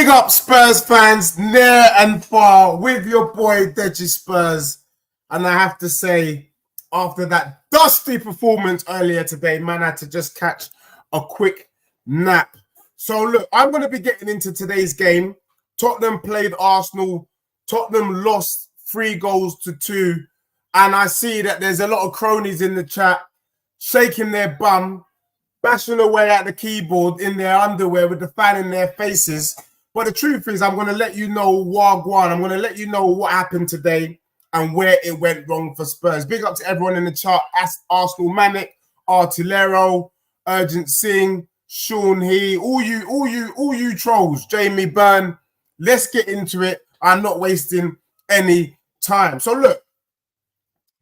Big up Spurs fans, near and far, with your boy Deji Spurs. And I have to say, after that dusty performance earlier today, man, I had to just catch a quick nap. So look, I'm going to be getting into today's game. Tottenham played Arsenal. Tottenham lost 3-2. And I see that there's a lot of cronies in the chat shaking their bum, bashing away at the keyboard in their underwear with the fan in their faces. But the truth is, I'm going to let you know Wagwan. I'm going to let you know what happened today and where it went wrong for Spurs. Big up to everyone in the chat. Arsenal Manic, Artillero, Urgent Singh, Sean He, all you trolls, Jamie Byrne. Let's get into it. I'm not wasting any time. So look,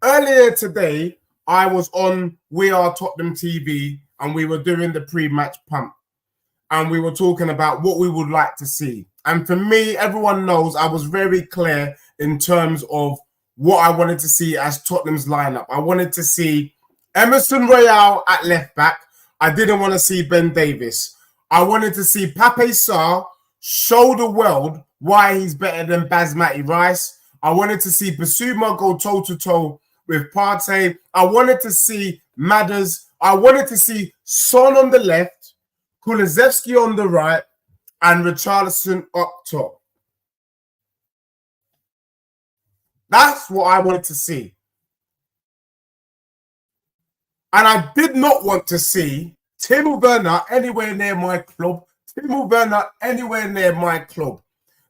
earlier today, I was on We Are Tottenham TV and we were doing the pre-match pump. And we were talking about what we would like to see. And for me, everyone knows I was very clear in terms of what I wanted to see as Tottenham's lineup. I wanted to see Emerson Royale at left back. I didn't want to see Ben Davies. I wanted to see Pape Sarr show the world why he's better than Basmati Rice. I wanted to see Basuma go toe-to-toe with Partey. I wanted to see Madders. I wanted to see Son on the left, Kulusevski on the right, and Richarlison up top. That's what I wanted to see. And I did not want to see Timo Werner anywhere near my club. Timo Werner anywhere near my club.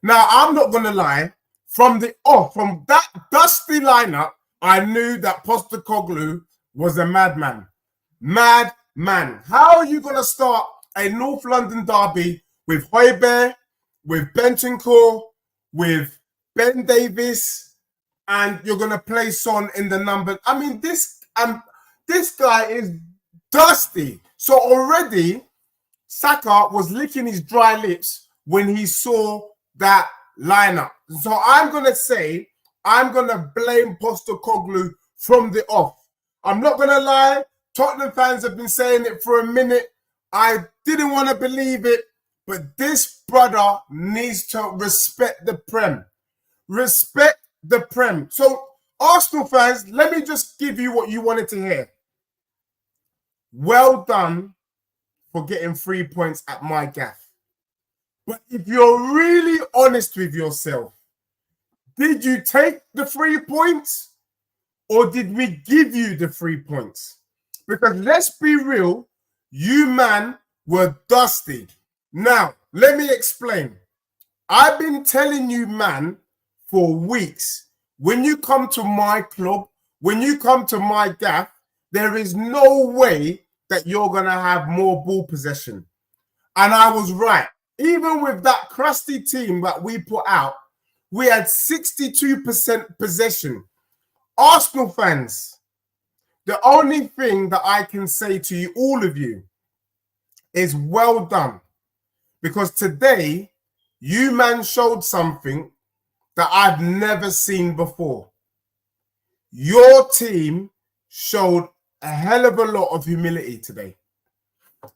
Now, I'm not going to lie. From that dusty lineup, I knew that Postecoglou was a madman. Madman. How are you going to start a North London derby with Højbjerg, with Bentancur, with Ben Davies, and you're going to play Son in the number? I mean, this guy is dusty. So already, Saka was licking his dry lips when he saw that lineup. So I'm going to say, I'm going to blame Postecoglou from the off. I'm not going to lie. Tottenham fans have been saying it for a minute. I didn't want to believe it, but this brother needs to respect the Prem. Respect the Prem. So, Arsenal fans, let me just give you what you wanted to hear. Well done for getting 3 points at my gaff. But if you're really honest with yourself, did you take the 3 points or did we give you the 3 points? Because let's be real, you man were dusty. Now, let me explain. I've been telling you, man, for weeks, when you come to my club, when you come to my gaff, there is no way that you're going to have more ball possession. And I was right. Even with that crusty team that we put out, we had 62% possession. Arsenal fans, the only thing that I can say to you, all of you, is well done. Because today, you man showed something that I've never seen before. Your team showed a hell of a lot of humility today.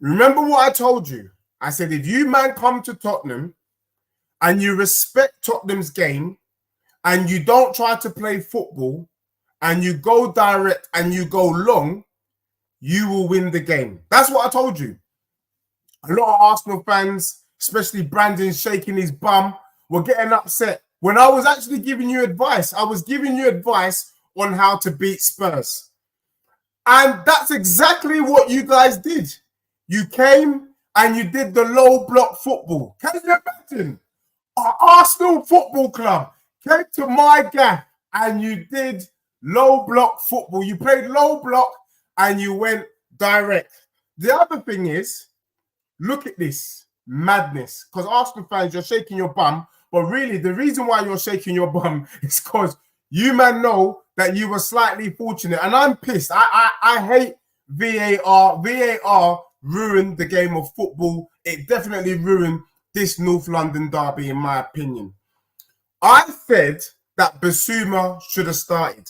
Remember what I told you? I said, if you man come to Tottenham and you respect Tottenham's game and you don't try to play football and you go direct and you go long, you will win the game. That's what I told you. A lot of Arsenal fans, especially Brandon shaking his bum, were getting upset. When I was actually giving you advice, I was giving you advice on how to beat Spurs. And that's exactly what you guys did. You came and you did the low block football. Can you imagine? Our Arsenal Football Club came to my gaff and you did low block football. You played low block and you went direct. The other thing is, look at this madness. Because Arsenal fans, you're shaking your bum. But really, the reason why you're shaking your bum is because you man know that you were slightly fortunate. And I'm pissed. I hate VAR. VAR ruined the game of football. It definitely ruined this North London derby, in my opinion. I said that Basuma should have started.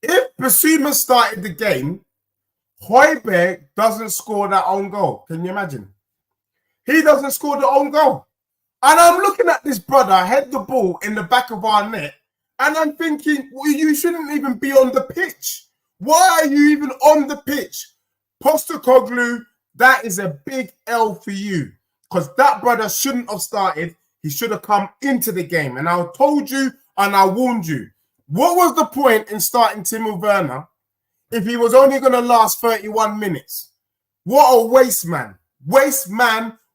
If Basuma started the game, Højbjerg doesn't score that own goal. Can you imagine? He doesn't score the own goal. And I'm looking at this brother head the ball in the back of our net, and I'm thinking, well, you shouldn't even be on the pitch. Why are you even on the pitch? Postecoglou, that is a big L for you, because that brother shouldn't have started. He should have come into the game. And I told you and I warned you. What was the point in starting Timo Werner if he was only going to last 31 minutes? What a waste, man.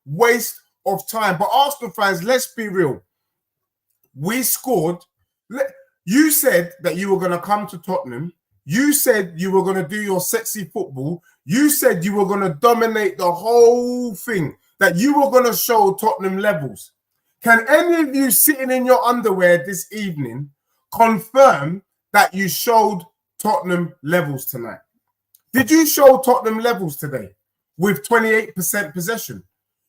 Waste of time. But Arsenal fans, let's be real. We scored. You said that you were going to come to Tottenham. You said you were going to do your sexy football. You said you were going to dominate the whole thing, that you were going to show Tottenham levels. Can any of you sitting in your underwear this evening confirm that you showed Tottenham levels tonight? Did you show Tottenham levels today with 28% possession?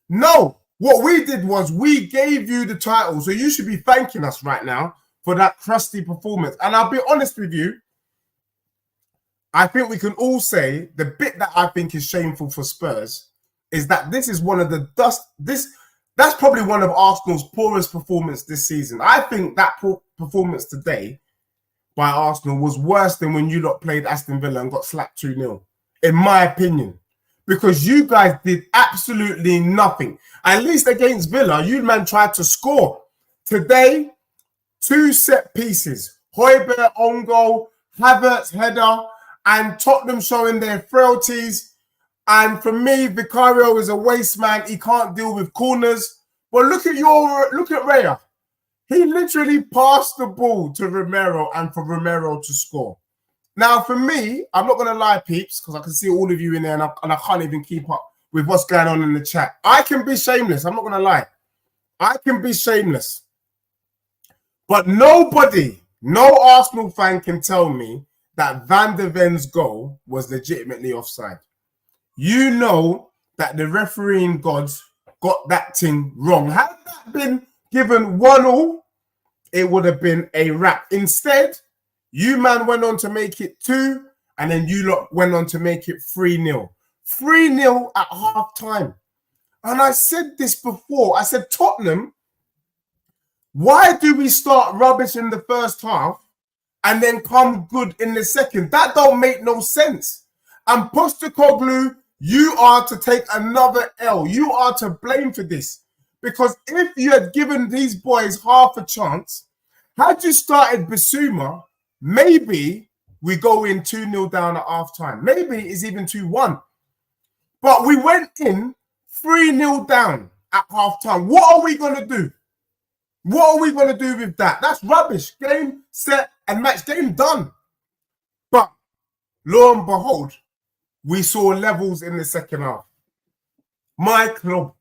No. What we did was we gave you the title, so you should be thanking us right now for that crusty performance. And I'll be honest with you, I think we can all say the bit that I think is shameful for Spurs is that this is one of the that's probably one of Arsenal's poorest performance this season. I think that performance today by Arsenal was worse than when you lot played Aston Villa and got slapped 2-0, in my opinion. Because you guys did absolutely nothing. At least against Villa, you man tried to score. Today, 2 set pieces. Højbjerg on goal, Havertz header, and Tottenham showing their frailties. And for me, Vicario is a waste man. He can't deal with corners. But look at Raya. He literally passed the ball to Romero and for Romero to score. Now, for me, I'm not going to lie, peeps, because I can see all of you in there and I can't even keep up with what's going on in the chat. I can be shameless. I'm not going to lie. I can be shameless. But nobody, no Arsenal fan can tell me that Van de Ven's goal was legitimately offside. You know that the refereeing gods got that thing wrong. Had that been given 1-1, it would have been a wrap. Instead, you man went on to make it 2, and then you lot went on to make it 3-0. 3-0 at half time. And I said this before. I said, Tottenham, why do we start rubbish in the first half and then come good in the second? That don't make no sense. And Postecoglou, you are to take another L. You are to blame for this. Because if you had given these boys half a chance, had you started Bissouma, maybe we go in 2-0 down at half time. Maybe it's even 2-1. But we went in 3-0 down at half time. What are we going to do? What are we going to do with that? That's rubbish. Game, set, and match. Game done. But lo and behold, we saw levels in the second half. My club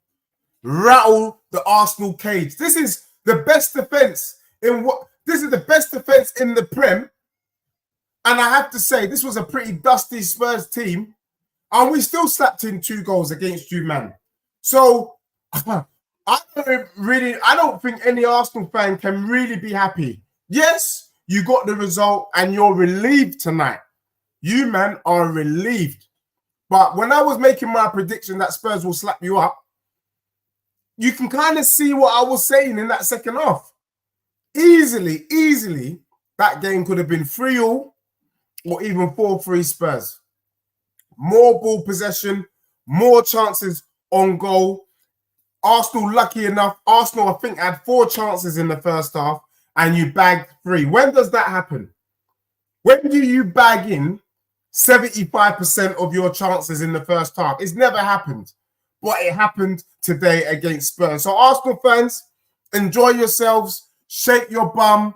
rattle the Arsenal cage. This is the best defense in what? This is the best defense in the Prem. And I have to say, this was a pretty dusty Spurs team. And we still slapped in 2 goals against you, man. So I don't think any Arsenal fan can really be happy. Yes, you got the result and you're relieved tonight. You, man, are relieved. But when I was making my prediction that Spurs will slap you up, you can kind of see what I was saying in that second half. Easily, that game could have been 3-3 or even 4-3 Spurs. More ball possession, more chances on goal. Arsenal, lucky enough, Arsenal, I think, had 4 chances in the first half and you bagged 3. When does that happen? When do you bag in 75% of your chances in the first half? It's never happened. But it happened today against Spurs. So Arsenal fans, enjoy yourselves. Shake your bum.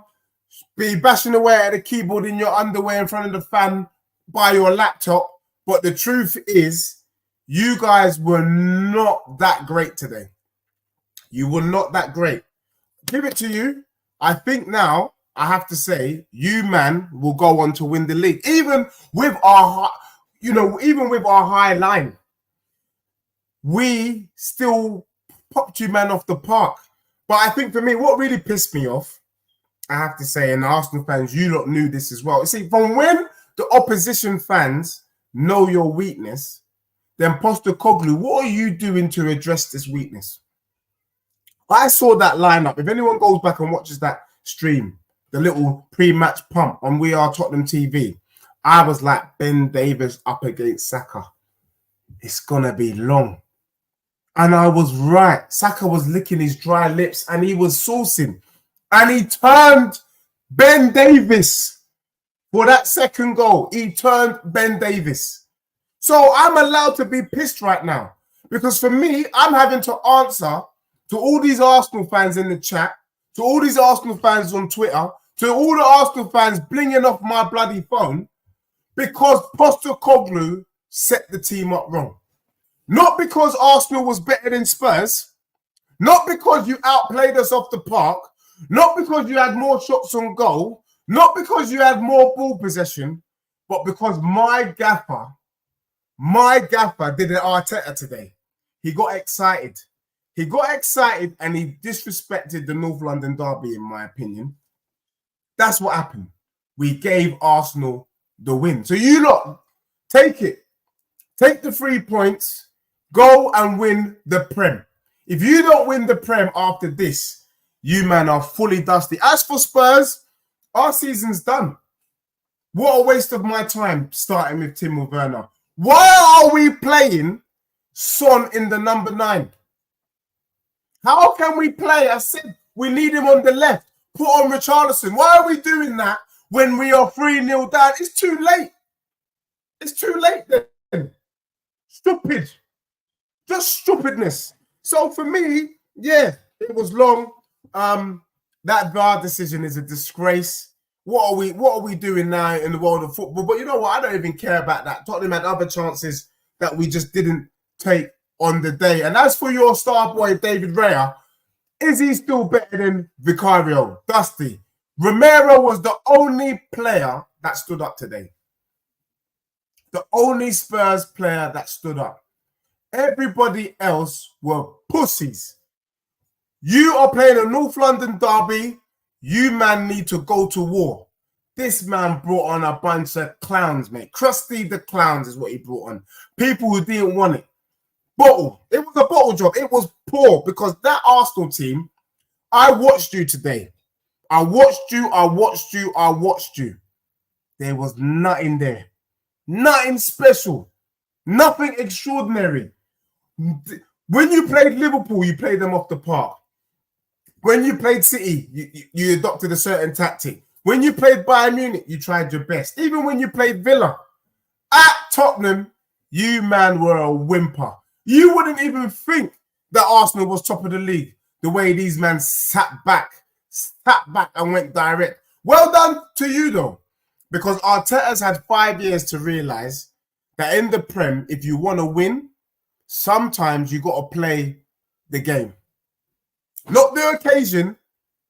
Be bashing away at the keyboard in your underwear in front of the fan by your laptop. But the truth is, you guys were not that great today. You were not that great. Give it to you. I think now, I have to say, you, man, will go on to win the league. Even with our, even with our high line, we still popped you, man, off the park. But I think for me, what really pissed me off, I have to say, and Arsenal fans, you lot knew this as well. You see, from when the opposition fans know your weakness, then Postecoglou, what are you doing to address this weakness? I saw that lineup. If anyone goes back and watches that stream, the little pre-match pump on We Are Tottenham TV, I was like, Ben Davies up against Saka. It's going to be long. And I was right. Saka was licking his dry lips and he was saucing. And he turned Ben Davies for that second goal. He turned Ben Davies. So I'm allowed to be pissed right now. Because for me, I'm having to answer to all these Arsenal fans in the chat, to all these Arsenal fans on Twitter, to all the Arsenal fans blinging off my bloody phone, because Postecoglou set the team up wrong. Not because Arsenal was better than Spurs, not because you outplayed us off the park, not because you had more shots on goal, not because you had more ball possession, but because my gaffer did an Arteta today. He got excited. He got excited and he disrespected the North London derby, in my opinion. That's what happened. We gave Arsenal the win. So you lot, take it. Take the 3 points. Go and win the Prem. If you don't win the Prem after this, you man are fully dusty. As for Spurs, our season's done. What a waste of my time starting with Timo Werner. Why are we playing Son in the number 9? How can we play? I said we need him on the left. Put on Richarlison. Why are we doing that when we are 3-0 down? It's too late. It's too late then. Stupid. Just stupidness. So for me, yeah, it was long. That VAR decision is a disgrace. What are we doing now in the world of football? But you know what? I don't even care about that. Tottenham had other chances that we just didn't take on the day. And as for your star boy, David Raya, is he still better than Vicario? Dusty. Romero was the only player that stood up today. The only Spurs player that stood up. Everybody else were pussies. You are playing a North London derby. You man need to go to war. This man brought on a bunch of clowns, mate. Krusty the Clowns is what he brought on. People who didn't want it. Bottle. It was a bottle job. It was poor because that Arsenal team, I watched you today. I watched you. There was nothing there. Nothing special. Nothing extraordinary. When you played Liverpool, you played them off the park. When you played City, you adopted a certain tactic. When you played Bayern Munich, you tried your best. Even when you played Villa. At Tottenham, you man were a whimper. You wouldn't even think that Arsenal was top of the league the way these men sat back and went direct. Well done to you though, because Arteta's had 5 years to realise that in the Prem, if you want to win, sometimes you got to play the game. Not the occasion,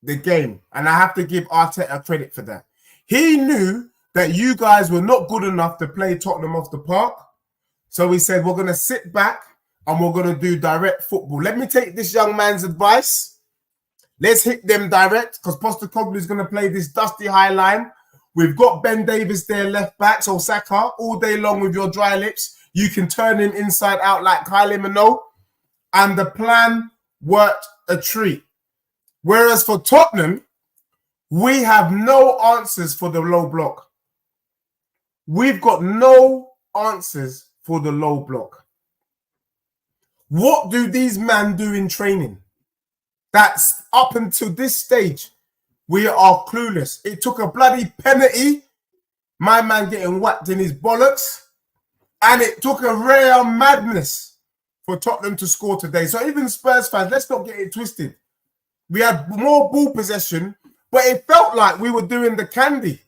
the game. And I have to give Arteta credit for that. He knew that you guys were not good enough to play Tottenham off the park. So he said, we're going to sit back and we're going to do direct football. Let me take this young man's advice. Let's hit them direct because Postecoglou is going to play this dusty high line. We've got Ben Davies there left back. So Saka, all day long with your dry lips, you can turn him inside out like Kylie Minogue. And the plan worked a treat. Whereas for Tottenham, we have no answers for the low block. We've got no answers for the low block. What do these men do in training? That's up until this stage, we are clueless. It took a bloody penalty, my man getting whacked in his bollocks, and it took a rare madness for Tottenham to score today. So even Spurs fans, let's not get it twisted. We had more ball possession, but it felt like we were doing the candy.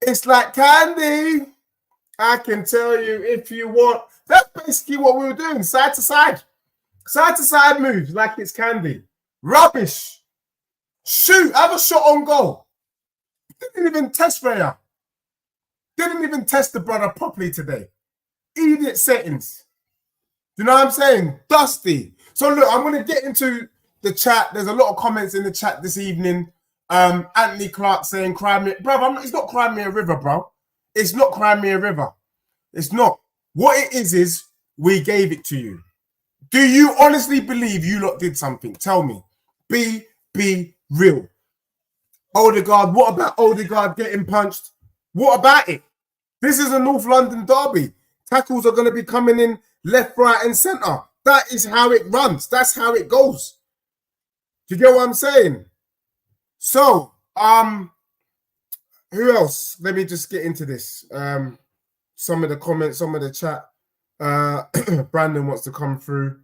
It's like candy. I can tell you if you want. That's basically what we were doing, side to side. Side to side moves like it's candy. Rubbish. Shoot, have a shot on goal. Didn't even test Raya. Didn't even test the brother properly today. Idiot settings. You know what I'm saying? Dusty. So look, I'm going to get into the chat. There's a lot of comments in the chat this evening. Anthony Clark saying, cry me. Bro, it's not cry me a river, bro. It's not cry me a river. It's not. What it is we gave it to you. Do you honestly believe you lot did something? Tell me. Be real. Odegaard, what about Odegaard getting punched? What about it? This is a North London derby. Tackles are going to be coming in left, right, and centre. That is how it runs. That's how it goes. Do you get what I'm saying? So, who else? Let me just get into this. Some of the comments, some of the chat. Brandon wants to come through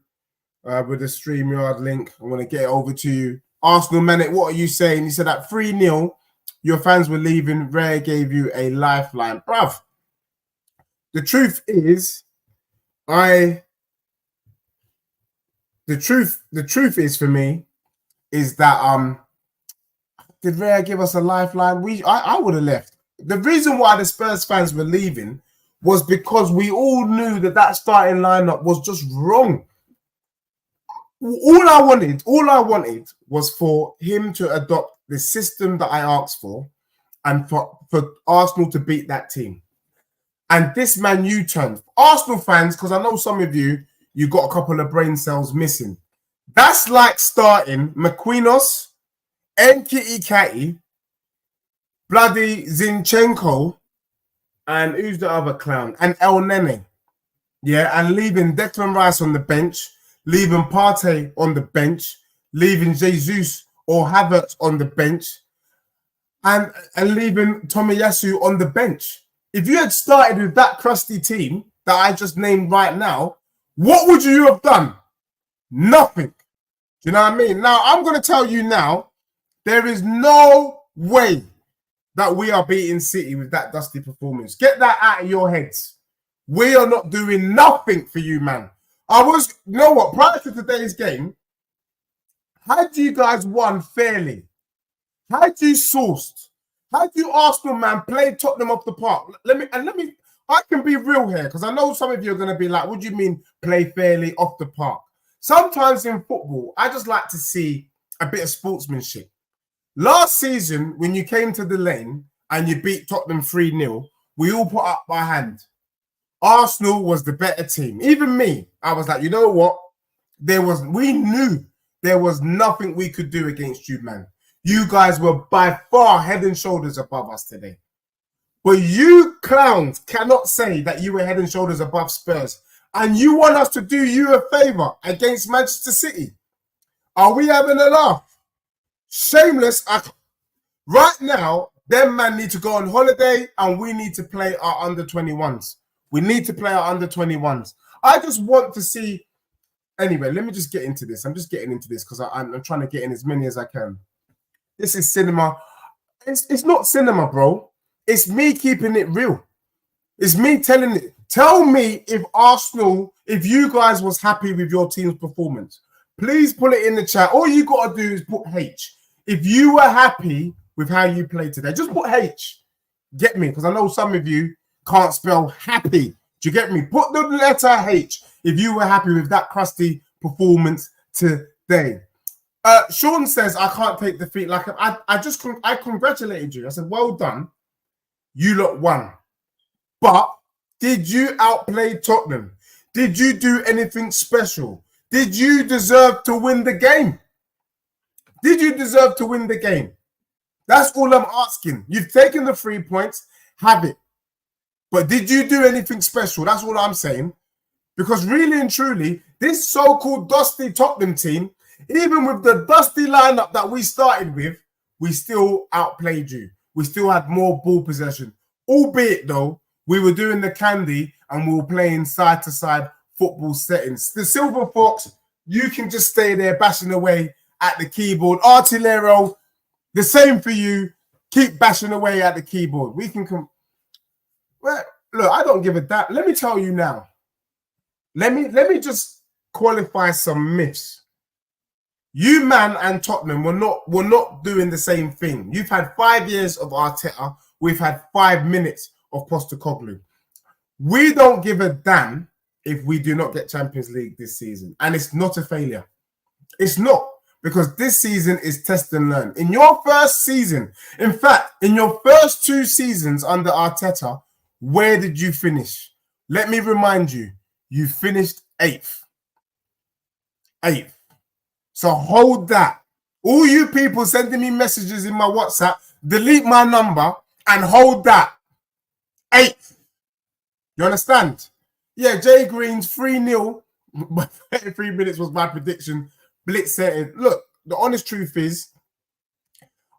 with the StreamYard link. I want to get it over to you. Arsenal Manic, what are you saying? He said that 3-0, your fans were leaving. Raya gave you a lifeline. Bruv, the truth is, the truth is for me, is that did Raya give us a lifeline? I would have left. The reason why the Spurs fans were leaving was because we all knew that starting lineup was just wrong. All I wanted was for him to adopt the system that I asked for, and for Arsenal to beat that team. And this man U-turned. Arsenal fans, because I know some of you got a couple of brain cells missing. That's like starting McQueenos, Nketiah, bloody Zinchenko, and who's the other clown? And El Nene. Yeah, and leaving Declan Rice on the bench, leaving Partey on the bench, leaving Jesus or Havertz on the bench, and leaving Tomiyasu on the bench. If you had started with that crusty team that I just named right now, what would you have done? Nothing. Do you know what I mean? Now, I'm going to tell you now, there is no way that we are beating City with that dusty performance. Get that out of your heads. We are not doing nothing for you, man. You know what? Prior to today's game, had you guys won fairly? Had you sourced? Had you Arsenal, man, played Tottenham off the park? I can be real here, because I know some of you are going to be like, what do you mean play fairly off the park? Sometimes in football, I just like to see a bit of sportsmanship. Last season, when you came to the lane and you beat Tottenham 3-0, we all put up our hand. Arsenal was the better team. Even me, I was like, you know what? We knew there was nothing we could do against you, man. You guys were by far head and shoulders above us today. But you clowns cannot say that you were head and shoulders above Spurs. And you want us to do you a favour against Manchester City. Are we having a laugh? Shameless. Right now, them man need to go on holiday and we need to play our under-21s. We need to play our under-21s. I just want to see... Anyway, let me just get into this. I'm just getting into this because I'm trying to get in as many as I can. This is cinema. It's not cinema, bro. It's me keeping it real. It's me telling it. Tell me if Arsenal, if you guys was happy with your team's performance. Please put it in the chat. All you got to do is put H. If you were happy with how you played today, just put H. Get me? Because I know some of you can't spell happy. Do you get me? Put the letter H if you were happy with that crusty performance today. Sean says, I can't take defeat. Like I congratulated you. I said, well done. You lot won. But did you outplay Tottenham? Did you do anything special? Did you deserve to win the game? Did you deserve to win the game? That's all I'm asking. You've taken the 3 points. Have it. But did you do anything special? That's all I'm saying. Because really and truly, this so-called dusty Tottenham team, even with the dusty lineup that we started with, we still outplayed you. We still had more ball possession. Albeit, though, we were doing the candy and we were playing side-to-side football settings. The Silver Fox, you can just stay there bashing away at the keyboard. Artillero, the same for you. Keep bashing away at the keyboard. We can come. Well, look, I don't give a damn. Let me tell you now. Let me just qualify some myths. You, man, and Tottenham were not doing the same thing. You've had 5 years of Arteta. We've had 5 minutes of Postecoglou. We don't give a damn if we do not get Champions League this season. And it's not a failure. It's not. Because this season is test and learn. In your first season, in fact, in your first 2 seasons under Arteta, where did you finish? Let me remind you, you finished 8th. 8th. So hold that. All you people sending me messages in my WhatsApp, delete my number and hold that. 8th. You understand? Yeah, Jay Green's 3-0. 33 minutes was my prediction. Blitz setting. Look, the honest truth is,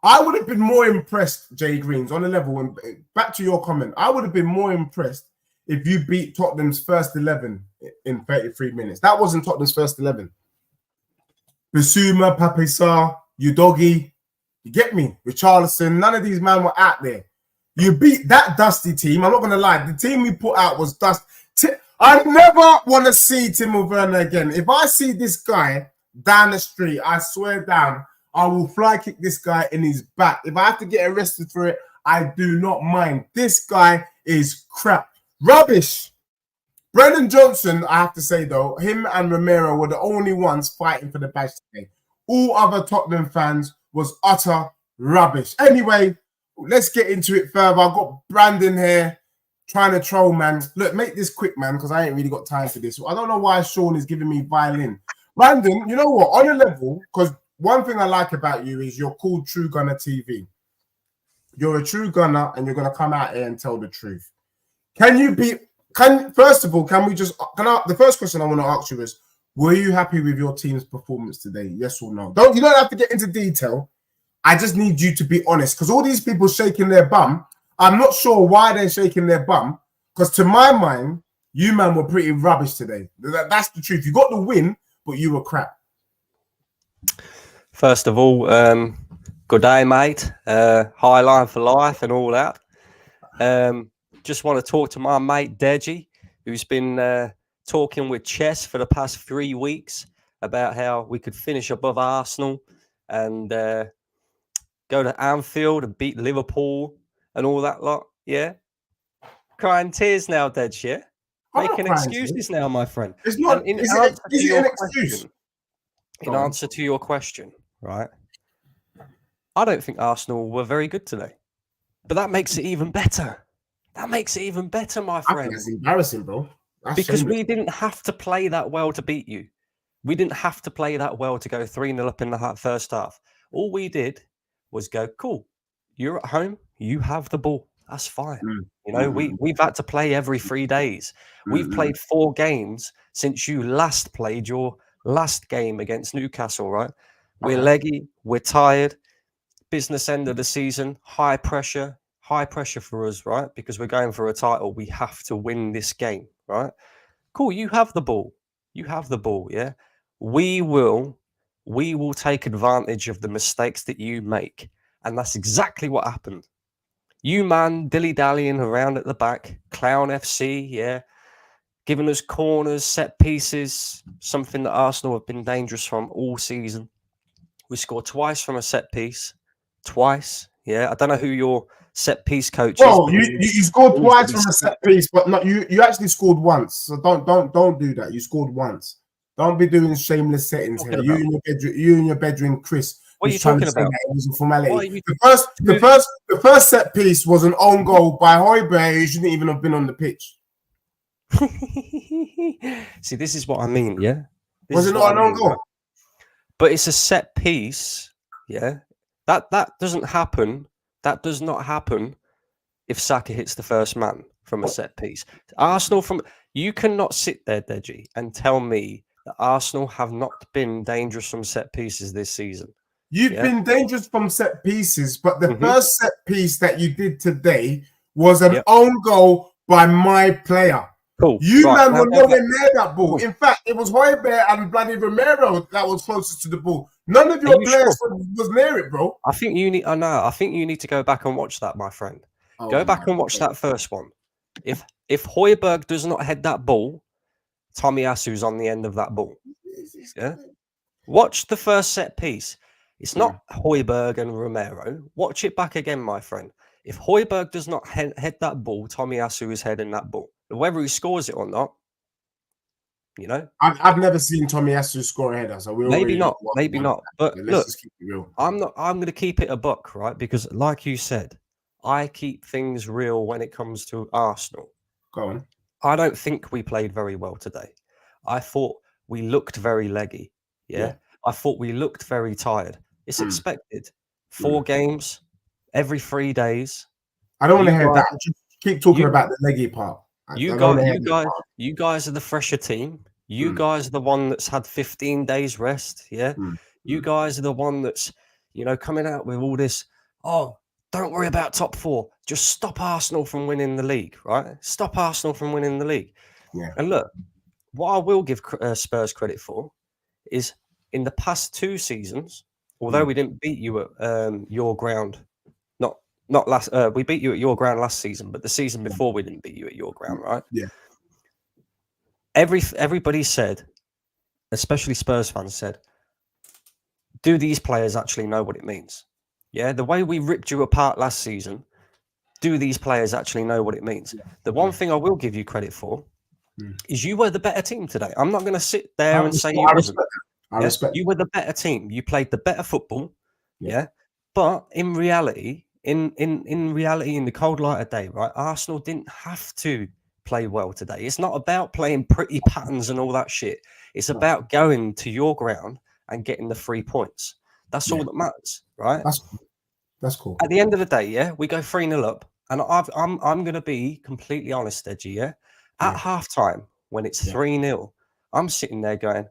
I would have been more impressed, Jay Greens, on the level. And back to your comment, I would have been more impressed if you beat Tottenham's first 11 in 33 minutes. That wasn't Tottenham's first 11. Bissouma, Pape Sarr, Udogie, you get me? Richarlison, none of these men were out there. You beat that dusty team. I'm not going to lie. The team we put out was dust. I never want to see Timo Werner again. If I see this guy down the street, I swear down, I will fly kick this guy in his back. If I have to get arrested for it, I do not mind. This guy is crap. Rubbish. Brendan Johnson, I have to say, though, him and Romero were the only ones fighting for the badge today. All other Tottenham fans was utter rubbish. Anyway, let's get into it further. I've got Brandon here trying to troll, man. Look, make this quick, man, because I ain't really got time for this. I don't know why Sean is giving me violin. Brandon, you know what? On a level, because one thing I like about you is you're called True Gunner TV. You're a true gunner, and you're going to come out here and tell the truth. First of all, the first question I want to ask you is, were you happy with your team's performance today? Yes or no? You don't have to get into detail. I just need you to be honest, because all these people shaking their bum, I'm not sure why they're shaking their bum, because to my mind, you man were pretty rubbish today. That's the truth. You got the win, but you were crap. First of all, good day, mate. High line for life and all that. Just want to talk to my mate Deji, who's been talking with Chess for the past 3 weeks about how we could finish above Arsenal and go to Anfield and beat Liverpool and all that lot. Yeah, crying tears now, Deji. Yeah, making excuses now, my friend. It's not. In answer to your question, right? I don't think Arsenal were very good today, but that makes it even better. That makes it even better, my friend. I think it's embarrassing, bro. Because we didn't have to play that well to beat you. We didn't have to play that well to go 3-0 up in the first half. All we did was go, cool, you're at home, you have the ball. That's fine. We've had to play every 3 days. We've played 4 games since you last played your last game against Newcastle, right? We're leggy, we're tired. Business end of the season, high pressure for us, right? Because we're going for a title. We have to win this game, right? Cool, you have the ball. Yeah? We will take advantage of the mistakes that you make. And that's exactly what happened. You, man, dilly-dallying around at the back, Clown FC, yeah, giving us corners, set pieces, something that Arsenal have been dangerous from all season. We scored twice from a set piece. Twice, yeah. I don't know who your set piece coach is. Well, you scored twice from a set piece, but not you actually scored once. So don't do that. You scored once. Don't be doing shameless settings here. You in your bedroom, Chris. What are you talking about? It was a formality. The first set piece was an own goal by Højbjerg, who shouldn't even have been on the pitch. See, this is what I mean, yeah. Was it not an own goal? But it's a set piece, yeah. That doesn't happen. That does not happen if Saka hits the first man from a set piece. Arsenal you cannot sit there, Deji, and tell me that Arsenal have not been dangerous from set pieces this season. You've been dangerous from set pieces, but the first set piece that you did today was an own goal by my player. Cool. Man were nowhere near that ball. In fact, it was Højbjerg and bloody Romero that was closest to the ball. None of your players was near it, bro. I think you need to go back and watch that, my friend. Go back and watch that first one. If Højbjerg does not head that ball, Tomiyasu's on the end of that ball. Yeah. Watch the first set piece. It's not Højbjerg and Romero. Watch it back again, my friend. If Højbjerg does not head that ball, Tomiyasu is heading that ball. Whether he scores it or not, you know. I've never seen Tomiyasu score a header, so maybe not. But look, just keep it real. I'm going to keep it a buck, right? Because, like you said, I keep things real when it comes to Arsenal. Go on. I don't think we played very well today. I thought we looked very leggy. Yeah. I thought we looked very tired. It's Mm. expected. 4 games every 3 days. I don't want to You hear guys, that. Just keep talking you, about the leggy part. I you don't guys, want to hear you that guys, part. you guys are the fresher team. You Mm, guys are the one that's had 15 days rest. Yeah. mm, You guys are the one that's, coming out with all this. Oh, don't worry about top 4. Just stop Arsenal from winning the league, right? Stop Arsenal from winning the league. yeah. And look, what I will give Spurs credit for is in the past 2 seasons, although Mm, we didn't beat you at your ground, not last. We beat you at your ground last season, but the season yeah. before we didn't beat you at your ground, right? Yeah. Everybody said, especially Spurs fans said, do these players actually know what it means? Yeah, the way we ripped you apart last season, do these players actually know what it means? The one thing I will give you credit for Mm. is you were the better team today. I'm not going to sit I there and say respect, you I wasn't. respect that. I Yeah, respect you were the better team. You played the better football. Yeah. Yeah, but in reality, in reality, in the cold light of day, right? Arsenal didn't have to play well today. It's not about playing pretty patterns and all that shit. It's No. about going to your ground and getting the 3 points. That's Yeah. all that matters, right? That's cool. At the end of the day, yeah, we go 3-0 up, and I'm going to be completely honest, Edgy. Yeah, at Yeah. halftime when it's Yeah. 3-0, I'm sitting there going,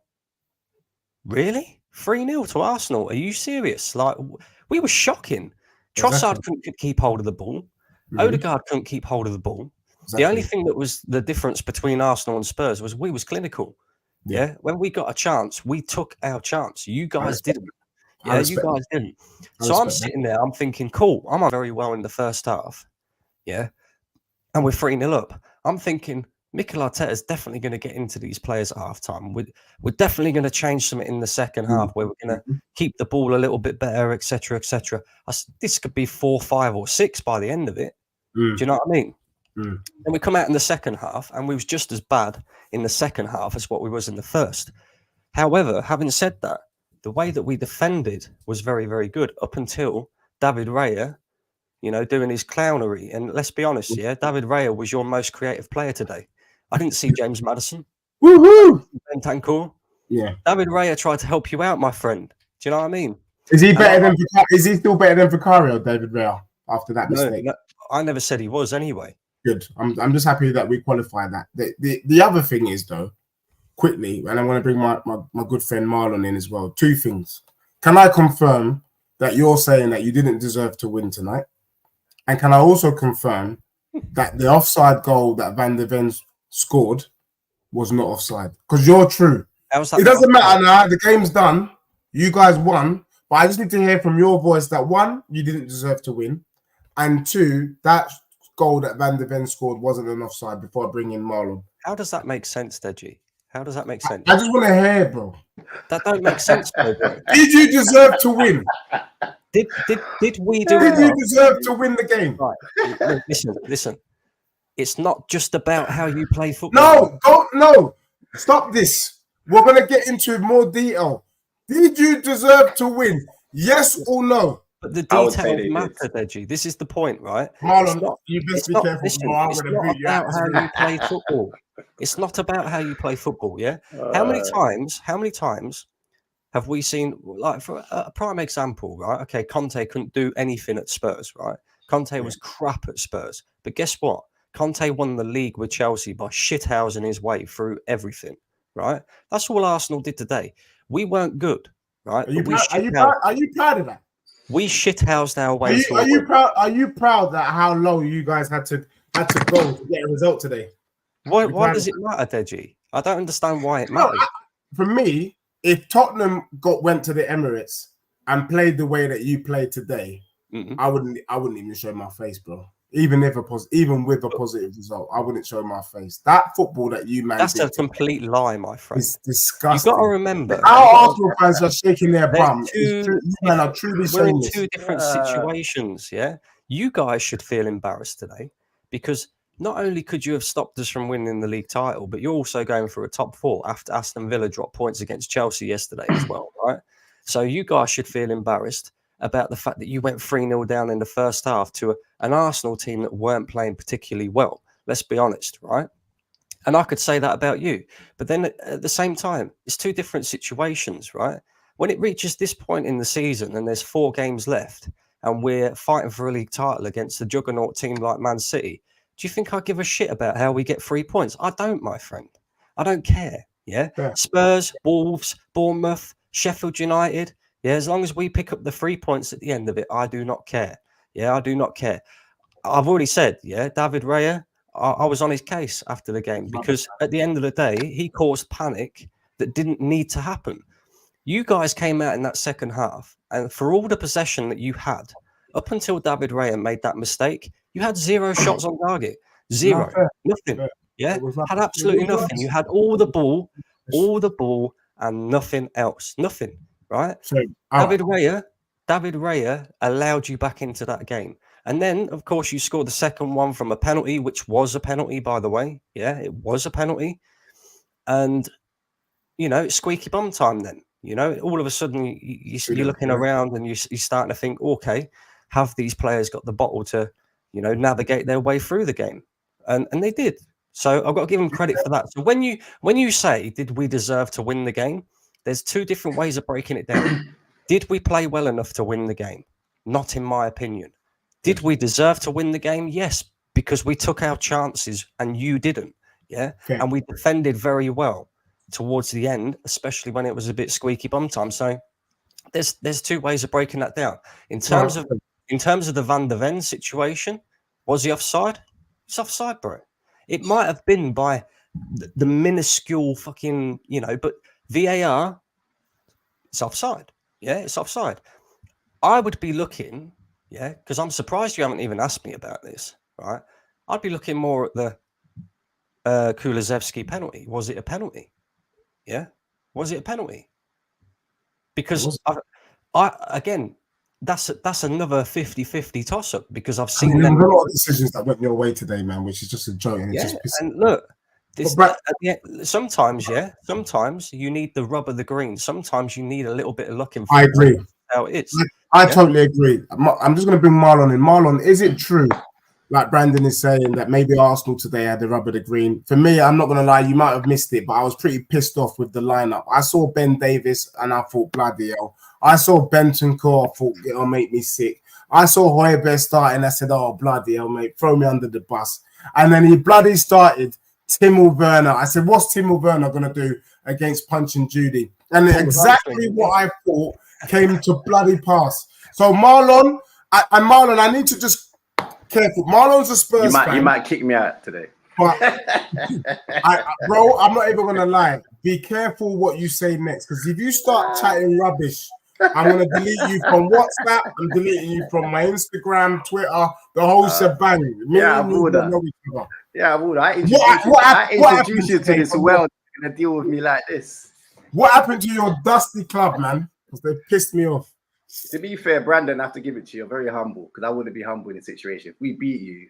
really? 3-0 to Arsenal? Are you serious? Like, we were shocking. Trossard Exactly. couldn't keep hold of the ball. Mhm. Odegaard couldn't keep hold of the ball. The only Exactly. thing that was the difference between Arsenal and Spurs was we was clinical. Yeah. Yeah. When we got a chance, we took our chance. You I guys respect didn't. that. I Yeah, you respect guys didn't. I So I'm respect that. sitting there, I'm thinking, cool, I'm very well in the first half. Yeah. And we're 3-0 up. I'm thinking, Mikel Arteta is definitely going to get into these players at halftime. We're definitely going to change something in the second half where we're going to keep the ball a little bit better, etc., etc. This could be 4, 5, or 6 by the end of it. Mm, Do you know what I mean? mm. And we come out in the second half, and we was just as bad in the second half as what we was in the first. However, having said that, the way that we defended was very, very good up until David Raya, doing his clownery. And let's be honest, yeah, David Raya was your most creative player today. I didn't see James Maddison. Woohoo! Bentancur. Yeah. David Raya tried to help you out, my friend. Do you know what I mean? Is he better than? Is he still better than Vicario, David Raya, after that mistake? No, I never said he was anyway. Good. I'm just happy that we qualified that. The other thing is though, quickly, and I want to bring my good friend Marlon in as well. 2 things. Can I confirm that you're saying that you didn't deserve to win tonight? And can I also confirm that the offside goal that Van der Ven scored was not offside? Because you're true. It doesn't matter now. The game's done. You guys won. But I just need to hear from your voice that 1, you didn't deserve to win. And 2, that goal that Van der Ven scored wasn't an offside before I bring in Marlon. How does that make sense, Deji? How does that make sense? I just want to hear, bro. That don't make sense, bro. Did you deserve to win? Did we do Did enough? you deserve to win the game? Right. Listen. It's not just about how you play football. No. Stop this. We're going to get into more detail. Did you deserve to win? Yes or no? But the details matter, Deji. This is the point, right? Marlon, you best be careful. Listen, it's not about how you play football. It's not about how you play football, yeah? How many times have we seen, like, for a prime example, right? Okay, Conte couldn't do anything at Spurs, right? Conte was crap at Spurs. But guess what? Conte won the league with Chelsea by shithousing his way through everything, right? That's all Arsenal did today. We weren't good, right? Are you proud of that? We shithoused our way through. Are you proud that how low you guys had to go to get a result today? Why does it matter, Deji? I don't understand why it matters. For me, if Tottenham went to the Emirates and played the way that you played today, I wouldn't even show my face, bro. Even with a positive result, I wouldn't show my face. That football that you That's a complete lie, my friend. It's disgusting. You've got to remember. Our Arsenal fans are shaking their bum. You men are truly We're in shameless. 2 different situations, yeah? You guys should feel embarrassed today because not only could you have stopped us from winning the league title, but you're also going for a top 4 after Aston Villa dropped points against Chelsea yesterday as well, right? So you guys should feel embarrassed about the fact that you went 3-0 down in the first half to an Arsenal team that weren't playing particularly well. Let's be honest, right? And I could say that about you. But then at the same time, it's two different situations, right? When it reaches this point in the season and there's 4 games left and we're fighting for a league title against a juggernaut team like Man City, do you think I give a shit about how we get 3 points? I don't, my friend. I don't care. Yeah. Yeah. Spurs, Wolves, Bournemouth, Sheffield United. Yeah. As long as we pick up the 3 points at the end of it, I do not care. Yeah. I do not care. I've already said, yeah, David Raya, I was on his case after the game because at the end of the day, he caused panic that didn't need to happen. You guys came out in that second half, and for all the possession that you had, up until David Raya made that mistake, you had 0 shots on target. 0. fair. Nothing. Fair. Yeah. It was Had nothing. absolutely nothing. You had all the ball, and nothing else. Nothing. Right? So, all David right. Raya allowed you back into that game. And then, of course, you scored the second one from a penalty, which was a penalty, by the way. Yeah, it was a penalty. And, you know, it's squeaky bum time then. You know, all of a sudden you're looking around and you're starting to think, okay, have these players got the bottle to, you know, navigate their way through the game? And they did. So I've got to give them credit for that. So when you say, did we deserve to win the game? There's 2 different ways of breaking it down. Did we play well enough to win the game? Not in my opinion. Did we deserve to win the game? Yes, because we took our chances and you didn't. Yeah. Okay. And we defended very well towards the end, especially when it was a bit squeaky bum time. So there's 2 ways of breaking that down. In terms of the Van der Ven situation, was he offside? It's offside, bro. It might have been by the minuscule fucking, you know, but VAR, it's offside. Yeah, it's offside. I would be looking, yeah, because I'm surprised you haven't even asked me about this, right? I'd be looking more at the Kulusevski penalty. Was it a penalty? Yeah. Was it a penalty? Because again, that's another 50-50 toss-up because I've seen there them. was a lot of decisions that went your way today, man, which is just a joke. And Yeah, just and look, this, But- sometimes you need the rub of the green. Sometimes you need a little bit of luck in. I agree. How it is. I totally agree. I'm just going to bring Marlon in. Marlon, is it true, like Brandon is saying, that maybe Arsenal today had the rub of the green? For me, I'm not going to lie, you might have missed it, but I was pretty pissed off with the lineup. I saw Ben Davis and I thought, bloody hell. I saw Bentancur, I thought, it'll make me sick. I saw Højbjerg starting, I said, oh, bloody hell, mate, throw me under the bus. And then he bloody started Timo Werner. I said, what's Timo Werner going to do against Punch and Judy? And exactly what I thought came to bloody pass. So Marlon, I need to just careful. Marlon's a Spurs fan. You might kick me out today. But bro, I'm not even gonna lie. Be careful what you say next, because if you start chatting rubbish, I'm gonna delete you from WhatsApp. I'm deleting you from my Instagram, Twitter, the whole shebang. Yeah, I would. Yeah, I would. I introduced you to this world. You're gonna deal with me like this. What happened to your dusty club, man? Because they pissed me off. To be fair, Brandon, I have to give it to you. You're very humble, because I wouldn't be humble in this situation. If we beat you,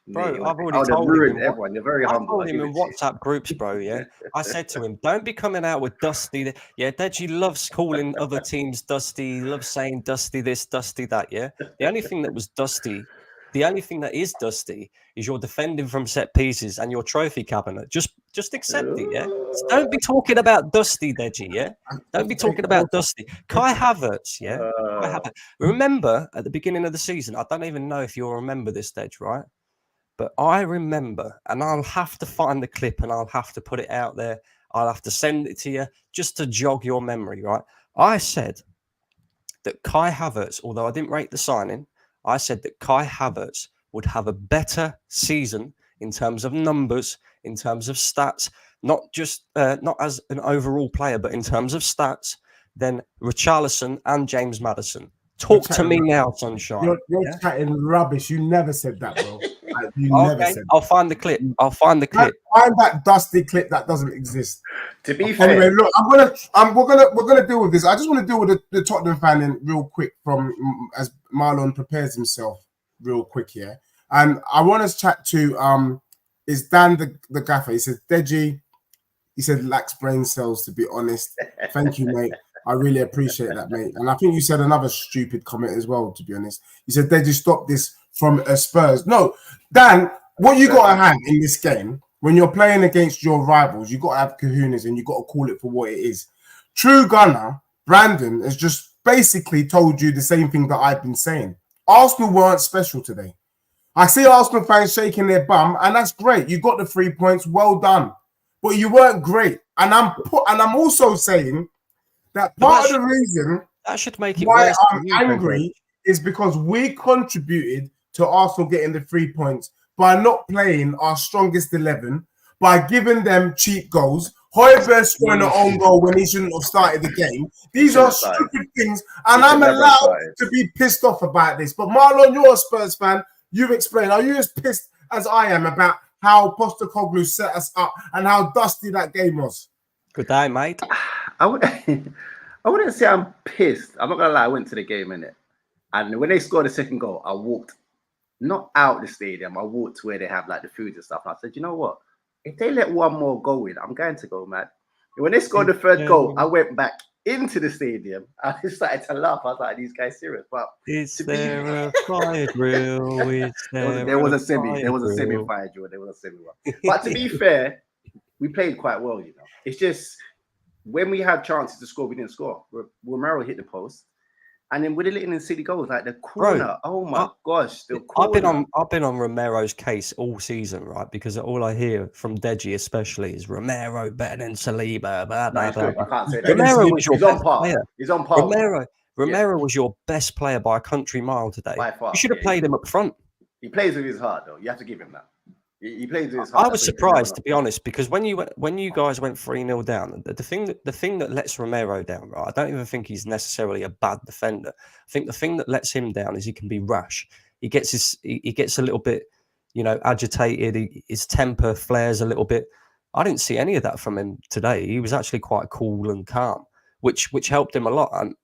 bro, mate, I've already told ruined him everyone. You're very humble. I told him in WhatsApp groups, bro. Yeah, I said to him, "Don't be coming out with Dusty." Yeah, Deji loves calling other teams Dusty. He loves saying Dusty this, Dusty that. Yeah, the only thing that was Dusty, the only thing that is Dusty, is you're defending from set pieces and your trophy cabinet. Just accept it. Yeah, so don't be talking about Dusty, Deji. Yeah, don't be talking about Dusty. Kai Havertz. Yeah, Kai Havertz. Remember at the beginning of the season, I don't even know if you'll remember this, Dej, right? But I remember, and I'll have to find the clip and I'll have to put it out there. I'll have to send it to you just to jog your memory, right? I said that Kai Havertz, although I didn't rate the signing, I said that Kai Havertz would have a better season in terms of numbers, in terms of stats, not as an overall player, but in terms of stats, than Richarlison and James Maddison. Talk to me now, sunshine. You're chatting rubbish. You never said that, bro. Never said that. I'll find the clip. Find that dusty clip that doesn't exist. To be fair, anyway, look, we're gonna deal with this. I just want to deal with the Tottenham fan in real quick from as Marlon prepares himself real quick here. And I want to chat to is Dan the gaffer. He said, Deji, he said lacks brain cells, to be honest. Thank you, mate. I really appreciate that, mate. And I think you said another stupid comment as well, to be honest. You said, Deji, stop this from Spurs. No, Dan, what you got to have in this game, when you're playing against your rivals, you got to have kahunas and you got to call it for what it is. True Gunner, Brandon, has just basically told you the same thing that I've been saying. Arsenal weren't special today. I see Arsenal fans shaking their bum, and that's great. You got the 3 points, well done. But you weren't great. And I'm also saying that part of the reason that should make it why worse I'm angry is because we contributed to Arsenal getting the 3 points by not playing our strongest 11, by giving them cheap goals. Højbjerg scoring an own goal when he shouldn't have started the game. These are stupid things, and I'm allowed to be pissed off about this. But Marlon, you're a Spurs fan. You've explained. Are you as pissed as I am about how Postecoglou set us up and how dusty that game was? Good day, mate. I wouldn't say I'm pissed. I'm not going to lie. I went to the game, innit? And when they scored the second goal, I walked, not out the stadium. I walked to where they have like the food and stuff. And I said, you know what? If they let one more go in, I'm going to go, man. And when they scored the third goal, I went back into the stadium. I just started to laugh. I was like, these guys serious. But is there a fire drill? There was a semi-fire drill. There was a semi-one. But to be fair, we played quite well, you know. It's just when we had chances to score, we didn't score. Romero hit the post. And then with the little silly goals, like the corner. Bro, oh my gosh, the corner. I've been on Romero's case all season, right? Because all I hear from Deji especially is Romero better than Saliba. Blah, blah, blah. I can't say that. Romero was your best player. He's on par. Romero was your best player by a country mile today. By far. You should have played him up front. He plays with his heart, though. You have to give him that. He plays with his heart. I was surprised, to be honest, because when you guys went 3-0 down, the thing that lets Romero down, right? I don't even think he's necessarily a bad defender. I think the thing that lets him down is he can be rash. He gets a little bit, agitated. His temper flares a little bit. I didn't see any of that from him today. He was actually quite cool and calm, which helped him a lot. And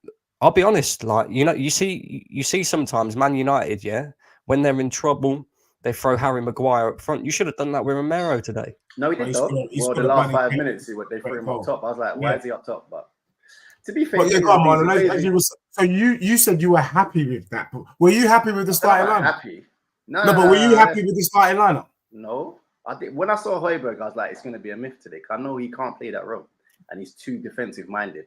I'll be honest, you see sometimes Man United, when they're in trouble, they throw Harry Maguire up front. You should have done that with Romero today. No, he didn't. Well, the last 5 minutes, they threw him up top. I was like, why is he up top? But to be fair, so you said you were happy with that. But were you happy with the starting lineup? Happy? No, but were you happy with the starting lineup? No, I think when I saw Højbjerg, I was like, it's going to be a myth today. I know he can't play that role, and he's too defensive minded.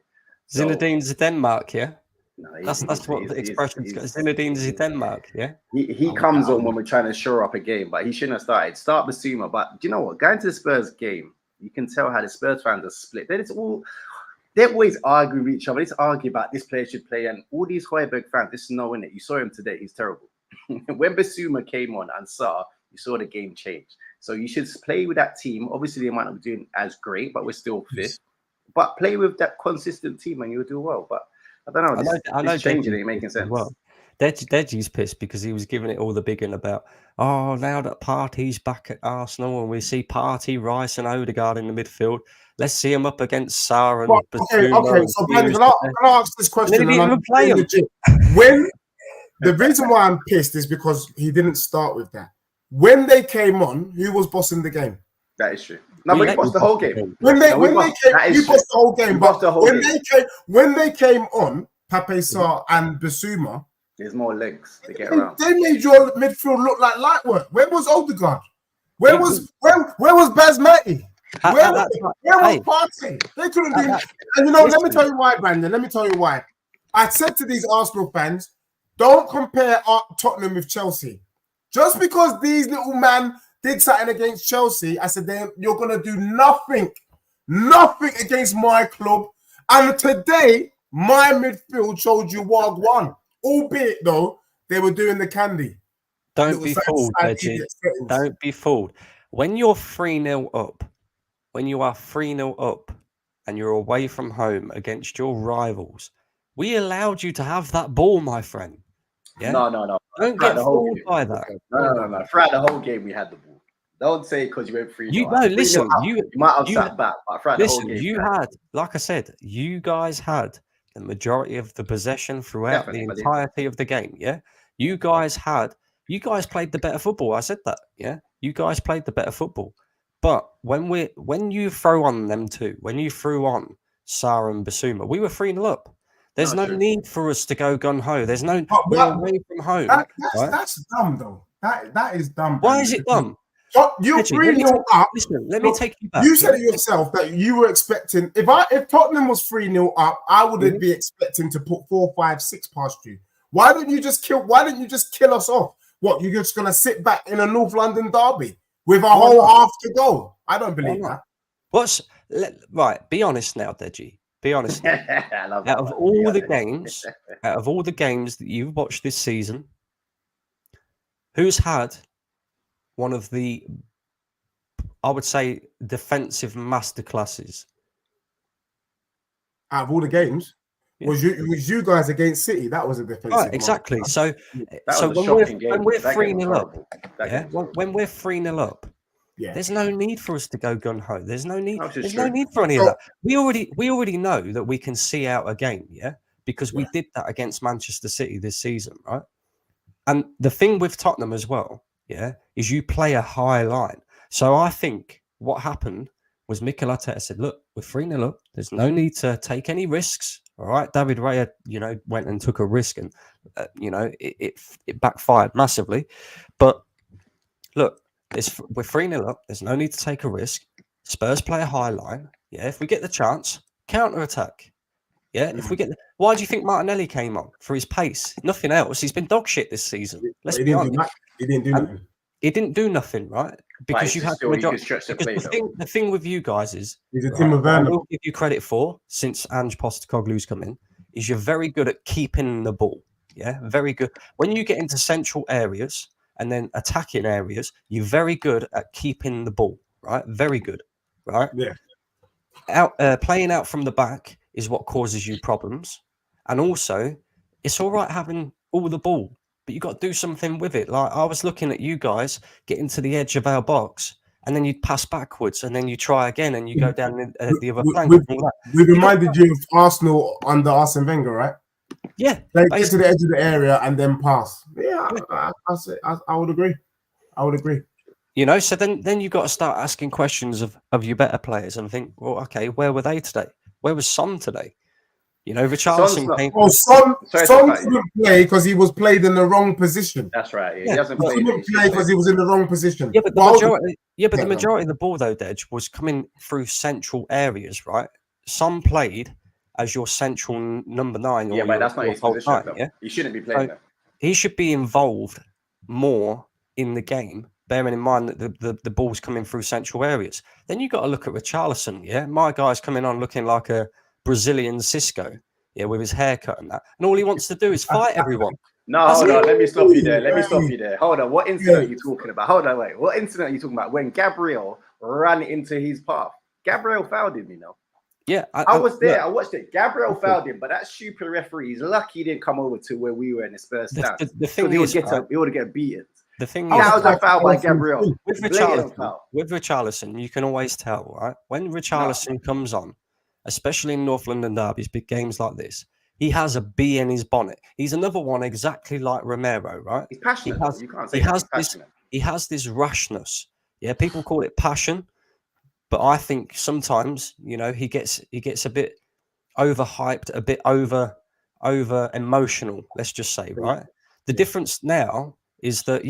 Zinedine's Denmark, yeah. No, that's what the expression is. Zinedine's Denmark, yeah. He comes on when we're trying to shore up a game, but he shouldn't have started. Start Basuma, but do you know what? Going to the Spurs game, you can tell how the Spurs fans are split. They always argue with each other. They argue about this player should play, and all these Højbjerg fans, this is knowing it. You saw him today; he's terrible. When Basuma came on and Sarr, you saw the game change. So you should play with that team. Obviously, they might not be doing as great, but we're still fifth. But play with that consistent team, and you'll do well. But I don't know. I know changing it ain't making sense. Well, Deji's pissed because he was giving it all the bigging about, now that Partey's back at Arsenal and we see Partey, Rice and Odegaard in the midfield, let's see him up against Sarr and Okay. So, Brandon, can I ask this question? The reason why I'm pissed is because he didn't start with that. When they came on, who was bossing the game? That is true. No, but he bossed the whole game. When they came, you bossed the whole game. But when they came on, Pape Sarr and Basuma, there's more legs to get around. They made your midfield look like light work. Where was Odegaard? Where was Basmati? Where was Partey? They couldn't do. And let me tell you why, Brandon. Let me tell you why. I said to these Arsenal fans, don't compare Tottenham with Chelsea. Just because these little man did something against Chelsea, I said, you're going to do nothing against my club. And today, my midfield showed you Wagwan. Albeit, though, they were doing the candy. Don't be fooled, Reggie. Don't be fooled. When you're 3-0 up, when you are 3-0 up and you're away from home against your rivals, we allowed you to have that ball, my friend. Yeah? No. Don't get fooled by that. No. Throughout the whole game, we had the ball. Don't say because you went 3-0. Listen, you might have sat back, but throughout the whole game. Like I said, you guys had the majority of the possession throughout the entirety of the game. Yeah, you guys played the better football. I said that. Yeah, you guys played the better football. But when you throw on them two, when you threw on Sarr and Basuma, we were 3-0 up. There's no need for us to go gun ho. There's no we're away from home. That's dumb though. That is dumb. Why is it dumb? You're Reggie, 3-0 up. Listen, let me take you back. You said it yourself that you were expecting. If Tottenham was 3-0 up, I would be expecting to put 4, 5, 6 past you. Why didn't you just kill us off? What, you're just gonna sit back in a North London derby with a whole half to go? I don't believe that. Right? Be honest now, Deji. Be honest now. Out of all the games that you've watched this season, who's had one of the, I would say, defensive masterclasses? Out of all the games, was you guys against City? That was a defensive. Right, exactly. So when we're 3-0 up, when we're 3-0 up, there's no need for us to go gun ho. There's no need. There's no need for any of that. We already know that we can see out a game, because we did that against Manchester City this season, right? And the thing with Tottenham as well, is you play a high line. So I think what happened was Mikel Arteta said, "Look, we're 3-0 up. There's no need to take any risks." All right, David Raya, went and took a risk, and it backfired massively. But look, we're 3-0 up. There's no need to take a risk. Spurs play a high line. Yeah, if we get the chance, counter attack. Yeah, if we get. Why do you think Martinelli came on? For his pace, nothing else. He's been dog shit this season. Let's be honest. He didn't do nothing. He didn't do nothing, right? Because you had the thing with you guys is I will give you credit for, since Ange Postecoglou's come in, is you're very good at keeping the ball. Yeah, very good. When you get into central areas and then attacking areas, you're very good at keeping the ball, right? Very good, right? Yeah. Playing out from the back is what causes you problems, and also it's all right having all the ball, but you got to do something with it. Like I was looking at you guys getting to the edge of our box, and then you'd pass backwards, and then you try again, and you go down the other flank. We reminded you of Arsenal under Arsene Wenger, right? Yeah, they get to the edge of the area and then pass. Yeah, I would agree. So then you got to start asking questions of your better players and think, well, okay, where were they today? Where was Son today? Richarlison came. Son couldn't play because he was played in the wrong position. That's right. He doesn't play. He couldn't play because he was in the wrong position. Yeah, but the majority of the ball, though, Dej, was coming through central areas, right? Son played as your central number 9. Yeah, but that's not his position. Yeah? He shouldn't be playing there. He should be involved more in the game, bearing in mind that the ball's coming through central areas. Then you got to look at Richarlison. Yeah, my guy's coming on looking like a Brazilian Cisco, with his haircut and that, and all he wants to do is fight everyone. No, hold on. Let me stop you there. Hold on. What incident are you talking about? Hold on, wait. What incident are you talking about? When Gabriel ran into his path, Gabriel fouled him. Yeah, I was there. I watched it. Gabriel fouled him, but that stupid referee, he's lucky he didn't come over to where we were in the Spurs stand. The thing is, he would get beaten. The thing is, that was a foul by Gabriel. With Richarlison, you can always tell, right? When Richarlison comes on, especially in North London derbies, big games like this, he has a bee in his bonnet. He's another one exactly like Romero, right? He's passionate. You can't say he's passionate. He has this rashness. Yeah, people call it passion, but I think sometimes, he gets a bit overhyped, a bit over emotional. Let's just say, right? The difference now is that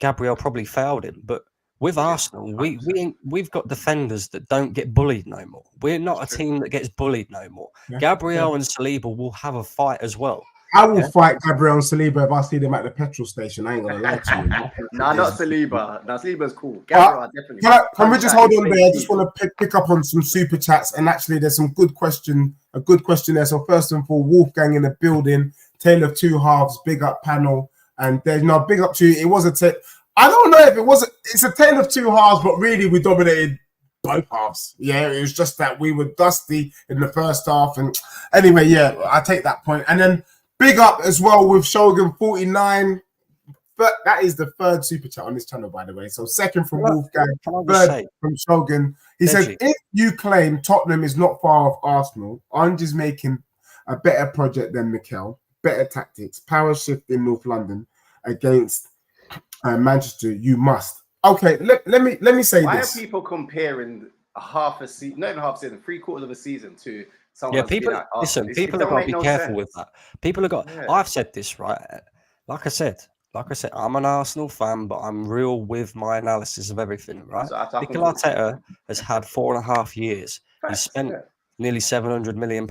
Gabriel probably fouled him, but with Arsenal, we've got defenders that don't get bullied no more. We're not a team that gets bullied no more. Yeah. Gabriel and Saliba will have a fight as well. I will fight Gabriel and Saliba if I see them at the petrol station. I ain't gonna lie to you. Nah, not Saliba. Nah, Saliba's cool. Gabriel, definitely. Can we just hold on there? I just want to pick up on some super chats, and actually, there's a good question there. So first and foremost, Wolfgang in the building, tale of two halves, big up panel, and there's big up to you. It was I don't know if it's a tale of two halves, but really we dominated both halves. Yeah, it was just that we were dusty in the first half. And anyway, I take that point. And then big up as well with Shogun 49. But that is the third super chat on this channel, by the way. So second from Wolfgang, third from Shogun. He said, if you claim Tottenham is not far off Arsenal, Ange is making a better project than Mikel, better tactics, power shift in North London against Manchester, you must. Okay, let me say Why this. Why are people comparing half a season, not even half a season, 3/4 of a season to someone? Yeah, people listen. People have got to be careful with that. People have got. Yeah. I've said this, right? Like I said, like I said, I'm an Arsenal fan, but I'm real with my analysis of everything, right? So I Mikel think Arteta has had 4.5 years. He's facts, spent yeah. nearly £700 million.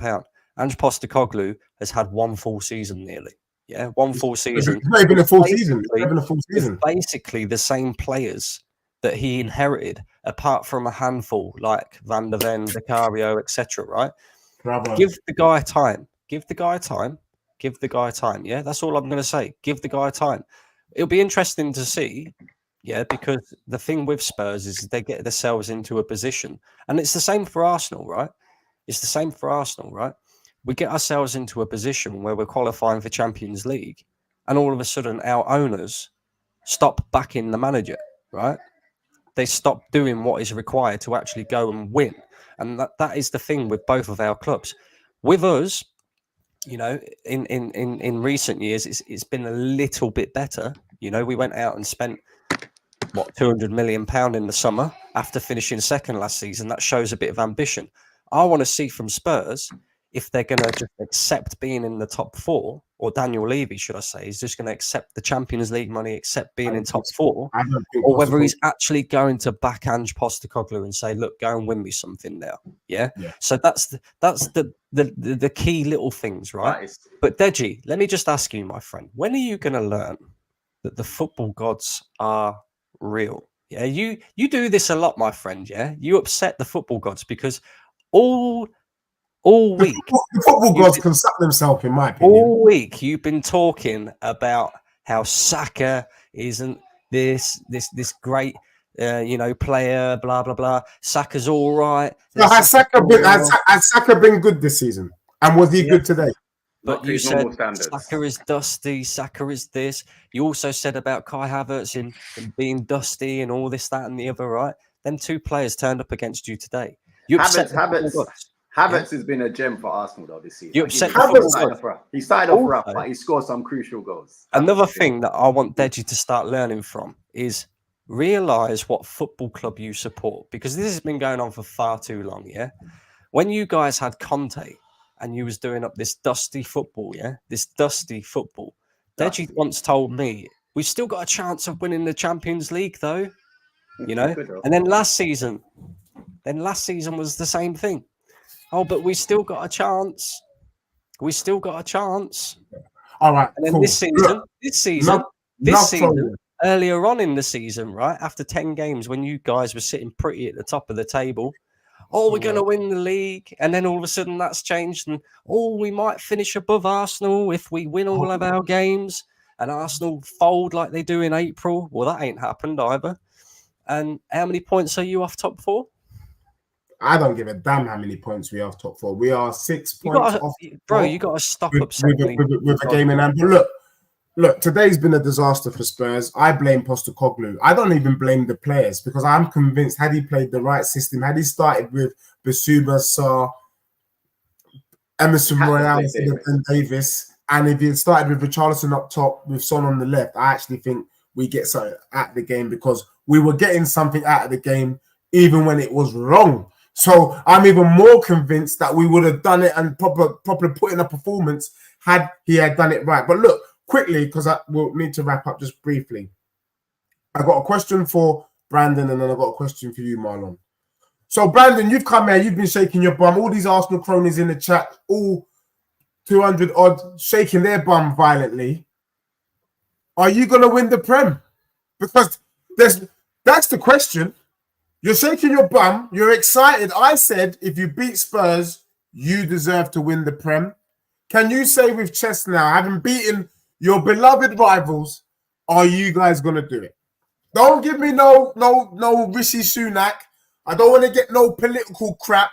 Ange Postecoglou has had one full season nearly. Yeah, one full season. It's not even a full season. It's Basically- not even a full with season. basically the same players that he inherited, apart from a handful like Van der Ven, Vicario, etc. Right? Bravo. Give the guy time. Give the guy time. Give the guy time. Yeah, that's all I'm going to say. Give the guy time. It'll be interesting to see. Yeah, because the thing with Spurs is they get themselves into a position, and it's the same for Arsenal, right? It's the same for Arsenal, right? We get ourselves into a position where we're qualifying for Champions League, and all of a sudden our owners stop backing the manager, right? They stop doing what is required to actually go and win. And that is the thing with both of our clubs. With us, you know, in recent years, it's been a little bit better. You know, we went out and spent what £200 million in the summer after finishing second last season. That shows a bit of ambition. I want to see from Spurs if they're going to just accept being in the top four, or Daniel Levy, should I say, is just going to accept the Champions League money, accept being in top four, I don't think or whether Postecoglou- he's actually going to back Ange Postecoglou and say, "Look, go and win me something now." Yeah. Yeah. So that's the key little things, right? But it's, But Deji, let me just ask you, my friend, when are you going to learn that the football gods are real? Yeah, you do this a lot, my friend. Yeah, you upset the football gods because all week, the football gods can suck themselves, in my opinion. all week you've been talking about how Saka isn't this great, player, blah blah blah. Saka's all right. So has Saka been good this season? And was he good today? But not to you his said normal standards. Saka is dusty. Saka is this. You also said about Kai Havertz in being dusty and all this, that, and the other. Right? Them two players turned up against you today. You upset the football gods. Havertz has been a gem for Arsenal though this season. You upset He the football started gods. off rough. He started off rough, Also, but he scored some crucial goals. Another thing that I want Deji to start learning from is realize what football club you support, because this has been going on for far too long. Yeah, when you guys had Conte and you was doing up this dusty football, this dusty football. Deji once told me we've still got a chance of winning the Champions League, though. You know, and then last season was the same thing. Oh, but we still got a chance. We still got a chance. All right, and then cool. this season, Trolling. earlier on in the season, right after 10 games, when you guys were sitting pretty at the top of the table, we're going to win the league, and then all of a sudden that's changed, and we might finish above Arsenal if we win all of our games, and Arsenal fold like they do in April. Well, that ain't happened either. And how many points are you off top four? I don't give a damn how many points we are off top four. We are 6 points off. Bro, you got to stop with a game in hand. But look, today's been a disaster for Spurs. I blame Postecoglou. I don't even blame the players, because I'm convinced had he played the right system, had he started with Bissouma, Sarr, Emerson Royale and Davis, and if he had started with Richarlison up top with Son on the left, I actually think we get something out of the game, because we were getting something out of the game even when it was wrong. So I'm even more convinced that we would have done it and properly put in a performance had he had done it right. But look, quickly, because I will need to wrap up just briefly. I got a question for Brandon, and then I got a question for you, Marlon. So Brandon, you've come here, you've been shaking your bum. All these Arsenal cronies in the chat, all 200 odd, shaking their bum violently. Are you going to win the Prem? Because that's the question. You're shaking your bum. You're excited. I said, if you beat Spurs, you deserve to win the Prem. Can you say with chest now, having beaten your beloved rivals, are you guys going to do it? Don't give me no Rishi Sunak. I don't want to get no political crap.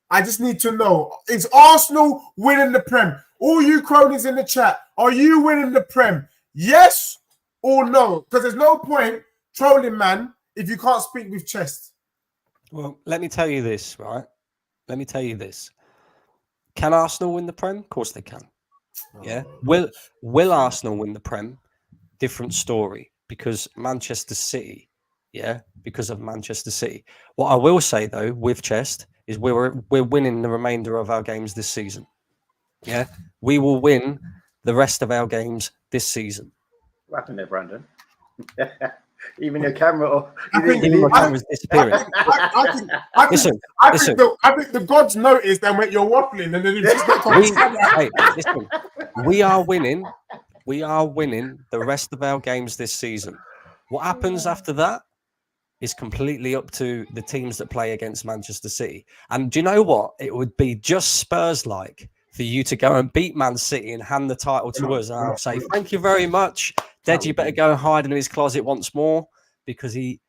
I just need to know, is Arsenal winning the Prem? All you cronies in the chat, are you winning the Prem? Yes or no? Because there's no point trolling, man, if you can't speak with chest. Well, let me tell you this, right? Let me tell you this. Can Arsenal win the Prem? Of course they can. Yeah. Will Arsenal win the Prem? Different story, because Manchester City, because of Manchester City. What I will say though, with chest, is we're winning the remainder of our games this season. Yeah, we will win the rest of our games this season. What happened there, Brandon? Even your camera. I think- Even my camera's disappearing. Listen, I think the gods noticed and went, "You're waffling," and then it's just not Hey, listen, we are winning. We are winning the rest of our games this season. What happens after that is completely up to the teams that play against Manchester City. And do you know what? It would be just Spurs-like for you to go and beat Man City and hand the title to us. And I'll say, thank you very much. Deji better go and hide in his closet once more, because you'd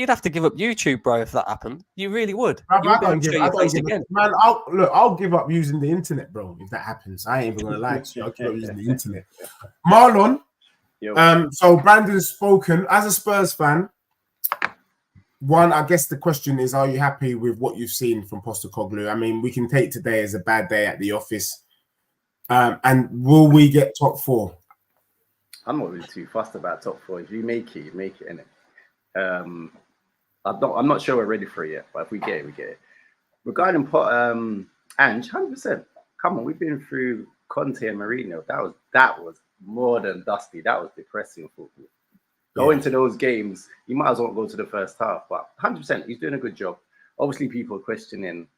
have to give up YouTube, bro, if that happened. You really would. You would be able to show your face again. Man, I'll give up using the internet, bro, if that happens. I ain't even gonna lie to you. I'll give up using the internet. Marlon, so Brandon's spoken. As a Spurs fan, one, I guess the question is, are you happy with what you've seen from Postecoglou? I mean, we can take today as a bad day at the office. And will we get top 4? I'm not really too fussed about top 4. If you make it, you make it, innit? I'm not sure we're ready for it yet, but if we get it, we get it. Regarding Ange, 100%. Come on, we've been through Conte and Mourinho. That was more than dusty. That was depressing football. Go into those games, you might as well go to the first half, but 100%, he's doing a good job. Obviously, people are questioning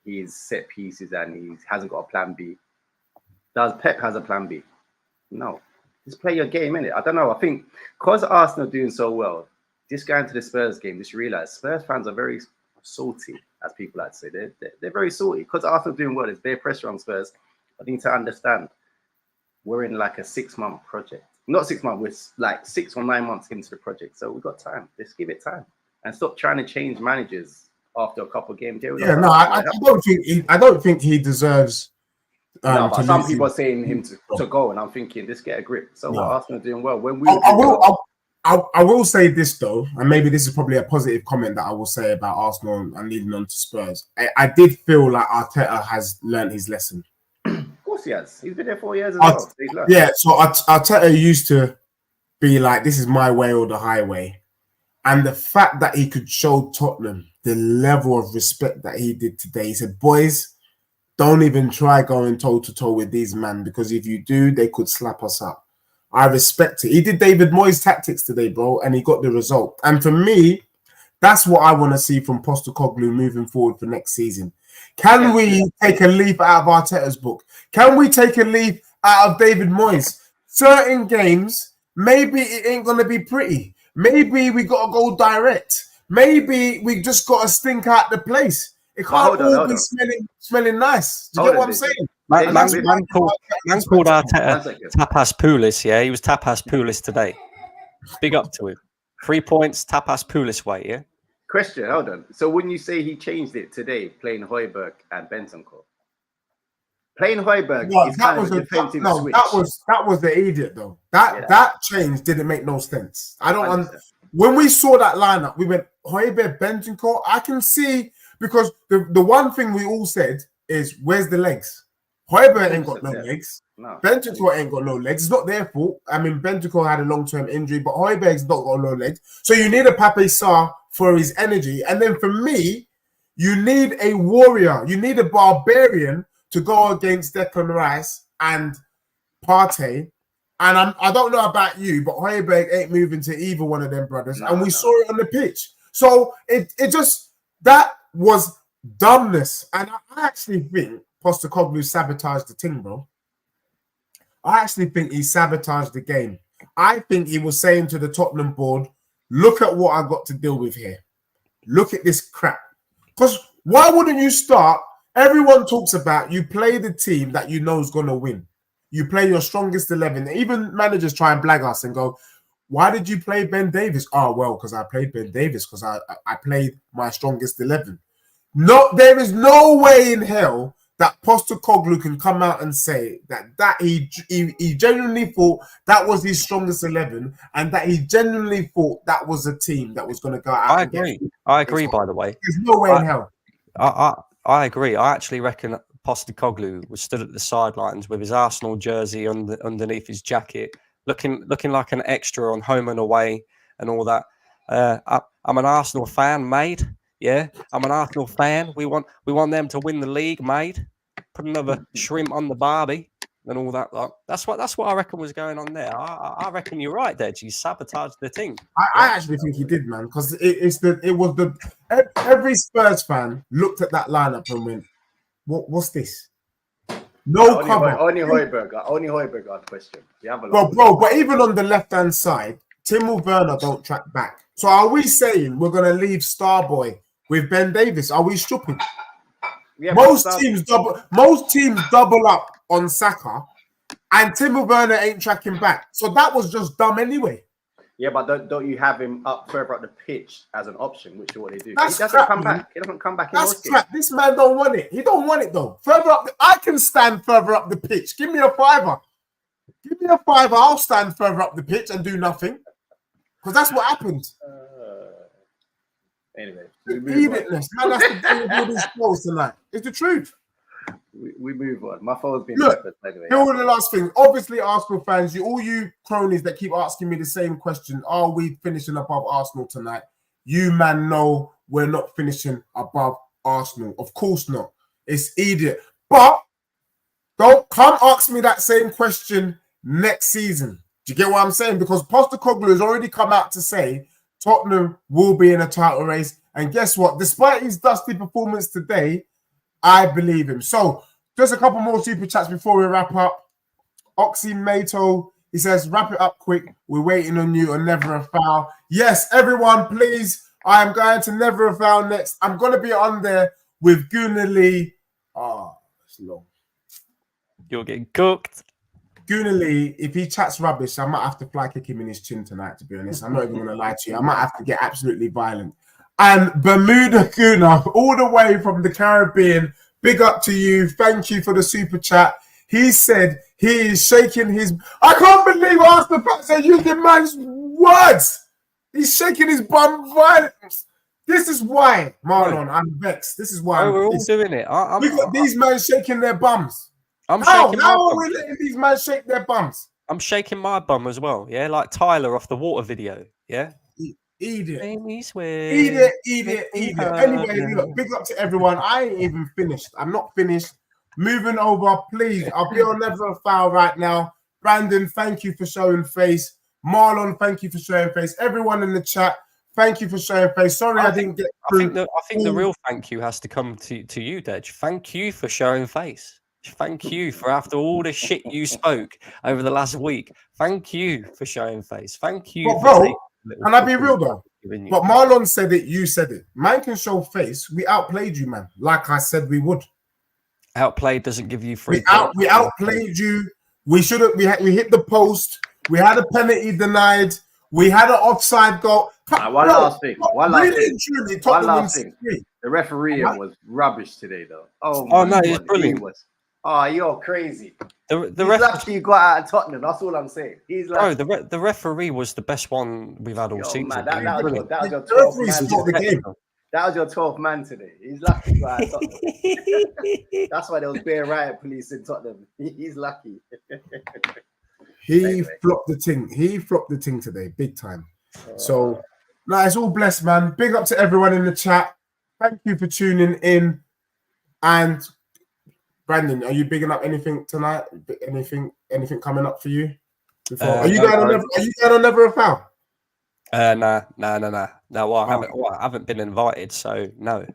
his set pieces and he hasn't got a plan B. Does Pep has a plan B? No. Just play your game, innit? I don't know. I think because Arsenal are doing so well, just going to the Spurs game, just realize Spurs fans are very salty, as people like to say. They're very salty. Because Arsenal are doing well, there's bare pressure on Spurs. I need to understand we're in like a 6-month project. Not 6 months, we're like 6 or 9 months into the project. So we've got time. Let's give it time. And stop trying to change managers after a couple of games. I don't think he deserves. No, but some people are saying him to go, and I'm thinking, just get a grip. So what, Arsenal are doing well. When we I will say this though, and maybe this is probably a positive comment that I will say about Arsenal and leading on to Spurs. I did feel like Arteta has learned his lesson. Of course he has. He's been there 4 years as well. So yeah, so Arteta used to be like, this is my way or the highway. And the fact that he could show Tottenham the level of respect that he did today, he said, boys, don't even try going toe-to-toe with these men, because if you do, they could slap us up. I respect it. He did David Moyes' tactics today, bro, and he got the result. And for me, that's what I want to see from Postecoglou moving forward for next season. Can we take a leaf out of Arteta's book? Can we take a leaf out of David Moyes? Certain games, maybe it ain't going to be pretty. Maybe we got to go direct. Maybe we just got to stink out the place. It can't all be smelling nice. Do you get what I'm saying? Man called Arteta tapas poulis, yeah? He was tapas poulis today. Big up to him. 3 points, tapas poulis way, yeah? Question, hold on. So when you say he changed it today, playing Højbjerg and Bentancur, playing Højbjerg is kind of a defensive switch. That was the idiot though. That change didn't make no sense. When we saw that lineup, we went Højbjerg, Bentancur. I can see, because the one thing we all said is, where's the legs? Højbjerg ain't got no legs. No. Bentancur ain't got no legs. It's not their fault. I mean, Bentancur had a long-term injury, but Højbjerg's not got no legs. So you need a Pape Sarr for his energy. And then for me, you need a warrior. You need a barbarian to go against Declan Rice and Partey. And I don't know about you, but Højbjerg ain't moving to either one of them brothers. And we saw it on the pitch. So it just, that was dumbness. And I actually think Postecoglou sabotaged the thing, bro. I actually think he sabotaged the game. I think he was saying to the Tottenham board, look at what I got to deal with here. Look at this crap. Because why wouldn't you start? Everyone talks about you play the team that you know is going to win. You play your strongest 11. Even managers try and blag us and go, why did you play Ben Davies? Oh, well, because I played Ben Davies because I played my strongest 11. No, there is no way in hell that Postecoglou can come out and say that he genuinely thought that was his strongest 11, and that he genuinely thought that was a team that was going to go out. I agree. By the way, there's no way in hell. I agree. I actually reckon Postecoglou was stood at the sidelines with his Arsenal jersey underneath his jacket, looking like an extra on Home and Away and all that. I'm an Arsenal fan, mate. Yeah, I'm an Arsenal fan. We want them to win the league, mate. Put another shrimp on the barbie. and all that. Like, that's what I reckon was going on there. I reckon you're right there. You sabotaged the team. I actually think he did, man, because every Spurs fan looked at that lineup and went, what's this? No cover. Only Højbjerg got a question. You have a lot. But even on the left-hand side, Timo Werner don't track back. So are we saying we're going to leave Starboy with Ben Davis? Are we stupid? Yeah, most teams double up on Saka, and Timo Werner ain't tracking back. So that was just dumb anyway. Yeah, but don't you have him further up the pitch as an option, which is what they do. That's he doesn't crap, come man. back. He doesn't come back. That's crap. This man don't want it. He don't want it though. Further up, I can stand further up the pitch. Give me a fiver. Give me a fiver. I'll stand further up the pitch and do nothing, because that's what happened. Anyway, Idiotness, man. That's the thing with all these goals tonight. It's the truth. We move on. My phone's been Look. anyway. Here are the last things. Obviously, Arsenal fans, all you cronies that keep asking me the same question: are we finishing above Arsenal tonight? You man know we're not finishing above Arsenal. Of course not. It's idiot. But don't come ask me that same question next season. Do you get what I'm saying? Because Postecoglou has already come out to say Tottenham will be in a title race. And guess what? Despite his dusty performance today, I believe him. So, just a couple more super chats before we wrap up. Oxymato, he says, wrap it up quick. We're waiting on you on Never a Foul. Yes, everyone, please. I am going to Never a Foul next. I'm going to be on there with Gunnar Lee. It's long. You're getting cooked. Gunnar Lee, if he chats rubbish, I might have to fly kick him in his chin tonight, to be honest. I'm not even going to lie to you. I might have to get absolutely violent. And Bermuda Gunnar, all the way from the Caribbean, big up to you. Thank you for the super chat. He said he is shaking his... I can't believe Arsenal fans are using man's words. He's shaking his bum violence. This is why, Marlon, I'm vexed. This is why we're all doing it. We got these men shaking their bums. How are we letting these men shake their bums? I'm shaking my bum as well, yeah? Like Tyler off the water video, yeah? Idiot. Idiot. Anyway, look, big up to everyone. I ain't even finished. I'm not finished. Moving over, please. I'll be on Never a Foul right now. Brandon, thank you for showing face. Marlon, thank you for showing face. Everyone in the chat, thank you for showing face. Sorry I didn't get through. I think the real thank you has to come to you, Dej. Thank you for showing face. Thank you for, after all the shit you spoke over the last week, thank you for showing face. Thank you. Can I be real though? But Marlon said it, you said it. Man can show face. We outplayed you, man. Like I said we would. Outplayed doesn't give you free. We outplayed you. We should have. We hit the post. We had a penalty denied. We had an offside goal. One last thing. The referee was rubbish today, though. Oh no, he's brilliant. You're crazy. He's lucky you got out of Tottenham. That's all I'm saying. He's like, the referee was the best one we've had all season. Man, that was your 12th man. That was your 12th man today. He's lucky you got out of Tottenham. That's why there was bare riot police in Tottenham. He's lucky. He flopped the thing. He flopped the thing today, big time. So, it's all blessed, man. Big up to everyone in the chat. Thank you for tuning in. And Brandon, are you bigging up anything tonight? Anything coming up for you? Are you going on Never a Foul? Nah. No, I haven't been invited, so no.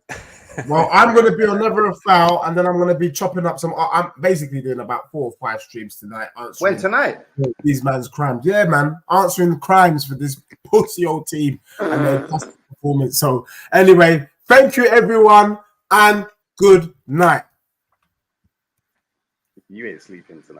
Well, I'm going to be on Never a Foul, and then I'm going to be chopping up some. I'm basically doing about 4 or 5 streams tonight. When tonight? These man's crimes. Yeah, man. Answering crimes for this pussy old team and their performance. So, anyway, thank you, everyone, and good night. You ain't sleeping tonight.